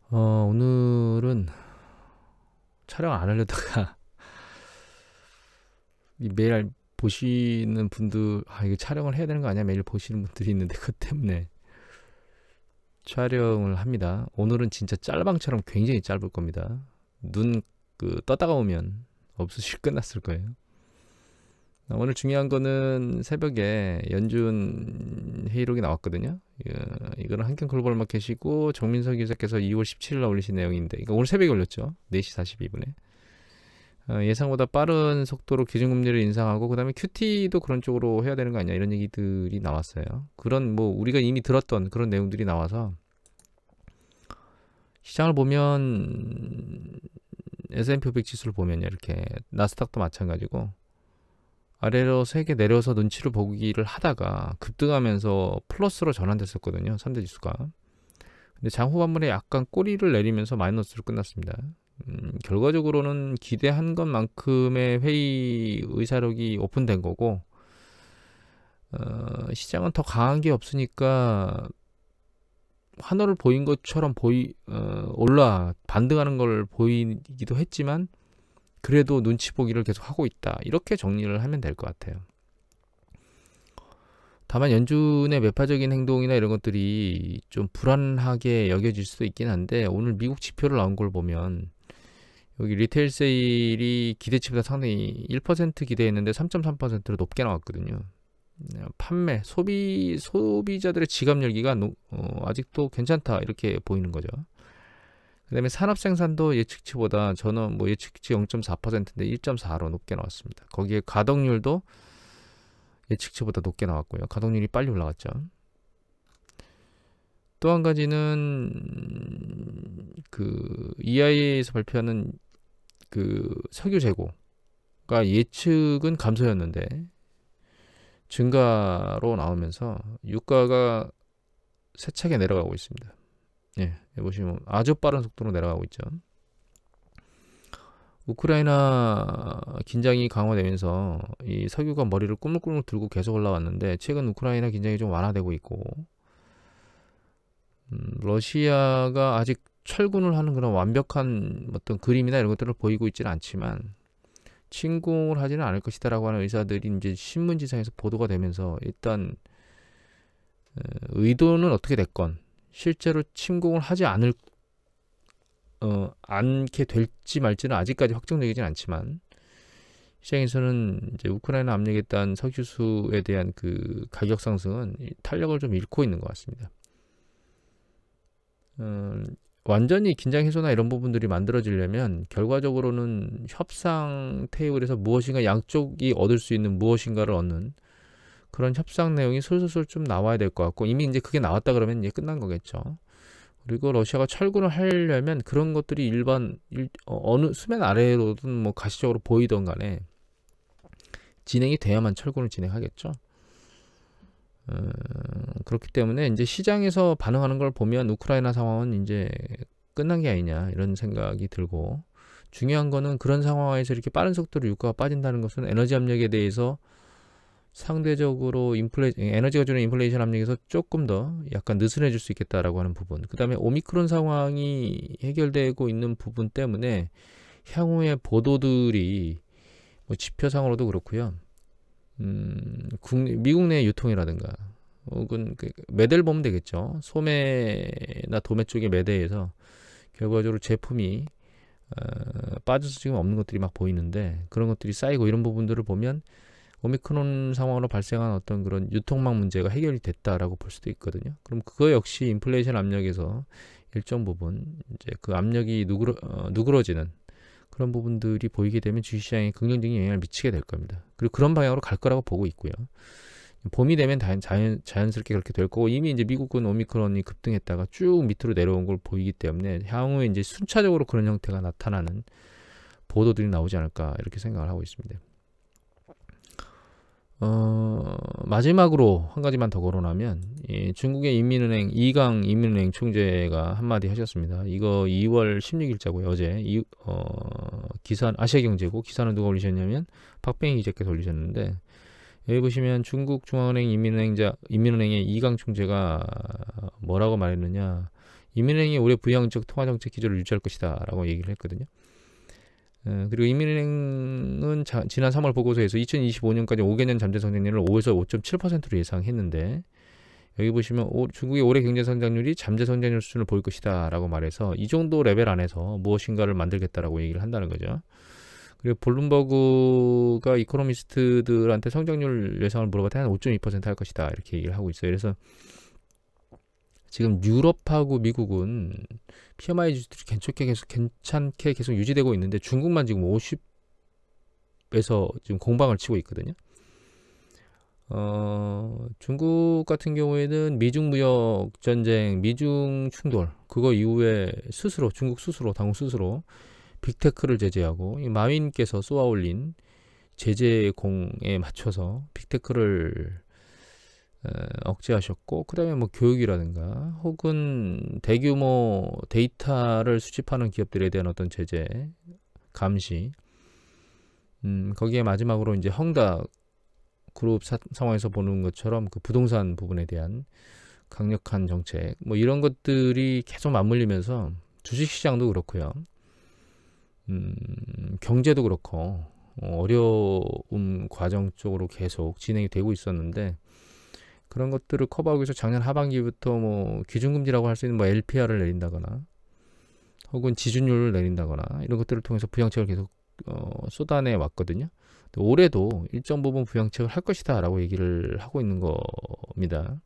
오늘은 촬영 안 하려다가 이 매일 보시는 분들, 이거 촬영을 해야 되는 거 아니야? 매일 보시는 분들이 있는데 그것 때문에 촬영을 합니다. 오늘은 진짜 짤방처럼 굉장히 짧을 겁니다. 눈 떴다가 오면 없으실 끝났을 거예요. 오늘 중요한 거는 새벽에 연준 회의록이 나왔거든요. 이거는 한경 글로벌 마켓이고 정민석 기자께서 2월 17일 날 올리신 내용인데, 오늘 새벽에 올렸죠. 4시 42분에. 예상보다 빠른 속도로 기준금리를 인상하고, 그 다음에 QT도 그런 쪽으로 해야 되는 거 아니야, 이런 얘기들이 나왔어요. 그런 우리가 이미 들었던 그런 내용들이 나와서 시장을 보면 S&P 500 지수를 보면 이렇게 나스닥도 마찬가지고 아래로 세게 내려서 눈치를 보기를 하다가 급등하면서 플러스로 전환됐었거든요, 3대 지수가. 근데 장 후반부에 약간 꼬리를 내리면서 마이너스로 끝났습니다. 결과적으로는 기대한 것만큼의 회의 의사록이 오픈된 거고, 시장은 더 강한 게 없으니까 환호를 보인 것처럼 올라 반등하는 걸 보이기도 했지만, 그래도 눈치 보기를 계속 하고 있다, 이렇게 정리를 하면 될 것 같아요. 다만 연준의 매파적인 행동이나 이런 것들이 좀 불안하게 여겨질 수도 있긴 한데, 오늘 미국 지표를 나온 걸 보면 여기 리테일 세일이 기대치보다 상당히 1% 기대했는데 3.3%로 높게 나왔거든요. 판매, 소비자들의 지갑 열기가 아직도 괜찮다, 이렇게 보이는 거죠. 그 다음에 산업 생산도 예측치보다, 저는 예측치 0.4%인데 1.4로 높게 나왔습니다. 거기에 가동률도 예측치보다 높게 나왔고요. 가동률이 빨리 올라갔죠. 또 한 가지는 EIA에서 발표하는 석유 재고가 예측은 감소였는데 증가로 나오면서 유가가 세차게 내려가고 있습니다. 보시면 아주 빠른 속도로 내려가고 있죠. 우크라이나 긴장이 강화되면서 이 석유가 머리를 꾸물꾸물 들고 계속 올라왔는데, 최근 우크라이나 긴장이 좀 완화되고 있고, 러시아가 아직 철군을 하는 그런 완벽한 어떤 그림이나 이런 것들을 보이고 있지는 않지만 침공을 하지는 않을 것이다라고 하는 의사들이 이제 신문지상에서 보도가 되면서, 일단 의도는 어떻게 됐건 실제로 침공을 하지 않게 될지 말지는 아직까지 확정되지는 않지만, 시장에서는 이제 우크라이나 압력에 따른 석유수에 대한 가격 상승은 탄력을 좀 잃고 있는 것 같습니다. 완전히 긴장 해소나 이런 부분들이 만들어지려면 결과적으로는 협상 테이블에서 무엇인가 양쪽이 얻을 수 있는 무엇인가를 얻는 그런 협상 내용이 솔솔 좀 나와야 될 것 같고, 이미 이제 그게 나왔다 그러면 이제 끝난 거겠죠. 그리고 러시아가 철군을 하려면 그런 것들이 어느 수면 아래로든 가시적으로 보이던 간에 진행이 돼야만 철군을 진행하겠죠. 그렇기 때문에 이제 시장에서 반응하는 걸 보면 우크라이나 상황은 이제 끝난 게 아니냐, 이런 생각이 들고, 중요한 거는 그런 상황에서 이렇게 빠른 속도로 유가가 빠진다는 것은 에너지 압력에 대해서 상대적으로 에너지가 주는 인플레이션 압력에서 조금 더 약간 느슨해질 수 있겠다라고 하는 부분, 그 다음에 오미크론 상황이 해결되고 있는 부분 때문에 향후의 보도들이 지표상으로도 그렇고요, 미국 내 유통이라든가 혹은 매대를 보면 되겠죠. 소매나 도매 쪽의 매대에서 결과적으로 제품이 빠져서 지금 없는 것들이 막 보이는데, 그런 것들이 쌓이고 이런 부분들을 보면 오미크론 상황으로 발생한 어떤 그런 유통망 문제가 해결이 됐다라고 볼 수도 있거든요. 그럼 그거 역시 인플레이션 압력에서 일정 부분 이제 그 압력이 누그러지는 그런 부분들이 보이게 되면 주식시장에 긍정적인 영향을 미치게 될 겁니다. 그리고 그런 방향으로 갈 거라고 보고 있고요. 봄이 되면 자연스럽게 그렇게 될 거고, 이미 이제 미국은 오미크론이 급등했다가 쭉 밑으로 내려온 걸 보이기 때문에 향후에 이제 순차적으로 그런 형태가 나타나는 보도들이 나오지 않을까, 이렇게 생각을 하고 있습니다. 마지막으로 한 가지만 더 거론하면, 중국의 인민은행 이강 인민은행 총재가 한마디 하셨습니다. 이거 2월 16일자고요. 어제 기사, 아시아경제고, 기사는 누가 올리셨냐면 박뱅희 기자께서 올리셨는데, 여기 보시면 중국 중앙은행 인민은행의 이강 총재가 뭐라고 말했느냐, 인민은행이 올해 부양적 통화정책 기조를 유지할 것이다 라고 얘기를 했거든요. 그리고 인민은행은 지난 3월 보고서에서 2025년까지 5개년 잠재 성장률을 5에서 5.7%로 예상했는데, 여기 보시면 중국의 올해 경제 성장률이 잠재 성장률 수준을 보일 것이다 라고 말해서 이 정도 레벨 안에서 무엇인가를 만들겠다라고 얘기를 한다는 거죠. 그리고 블룸버그가 이코노미스트들한테 성장률 예상을 물어봤을 때 한 5.2% 할 것이다 이렇게 얘기를 하고 있어요. 그래서 지금 유럽하고 미국은 PMI 지수들이 괜찮게 계속 유지되고 있는데, 중국만 지금 50에서 지금 공방을 치고 있거든요. 중국 같은 경우에는 미중 무역 전쟁, 미중 충돌, 그거 이후에 중국 스스로, 당국 스스로 빅테크를 제재하고, 이 마윈께서 쏘아올린 제재공에 맞춰서 빅테크를 억제하셨고, 그 다음에 뭐 교육이라든가 혹은 대규모 데이터를 수집하는 기업들에 대한 어떤 제재, 감시, 거기에 마지막으로 이제 헝다 그룹 상황에서 보는 것처럼 그 부동산 부분에 대한 강력한 정책, 뭐 이런 것들이 계속 맞물리면서 주식시장도 그렇고요, 경제도 그렇고 어려움 과정 쪽으로 계속 진행이 되고 있었는데, 그런 것들을 커버하기 위해서 작년 하반기부터 뭐 기준금리라고 할 수 있는 뭐 LPR을 내린다거나 혹은 지준율을 내린다거나 이런 것들을 통해서 부양책을 계속 쏟아내 왔거든요. 올해도 일정 부분 부양책을 할 것이다 라고 얘기를 하고 있는 겁니다.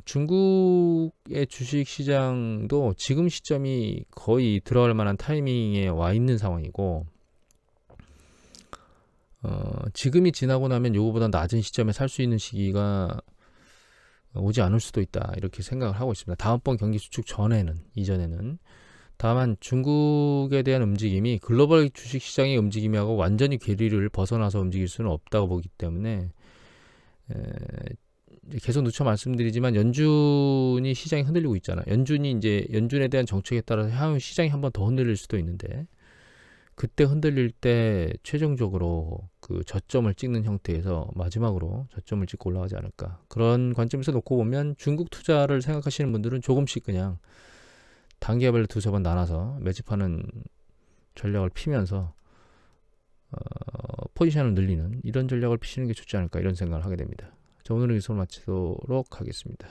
중국의 주식시장도 지금 시점이 거의 들어갈 만한 타이밍에 와 있는 상황이고, 지금이 지나고 나면 요거보다 낮은 시점에 살 수 있는 시기가 오지 않을 수도 있다 이렇게 생각을 하고 있습니다. 다음번 경기 수축 이전에는. 다만 중국에 대한 움직임이 글로벌 주식시장의 움직임하고 완전히 괴리를 벗어나서 움직일 수는 없다고 보기 때문에, 계속 누차 말씀드리지만 연준이 시장이 흔들리고 있잖아요. 연준에 대한 정책에 따라서 향후 시장이 한번 더 흔들릴 수도 있는데, 그때 흔들릴 때 최종적으로 그 저점을 찍는 형태에서 마지막으로 저점을 찍고 올라가지 않을까, 그런 관점에서 놓고 보면 중국 투자를 생각하시는 분들은 조금씩 그냥 단계별로 두세 번 나눠서 매집하는 전략을 피면서 포지션을 늘리는 이런 전략을 피시는 게 좋지 않을까, 이런 생각을 하게 됩니다. 자, 오늘은 이것으로 마치도록 하겠습니다.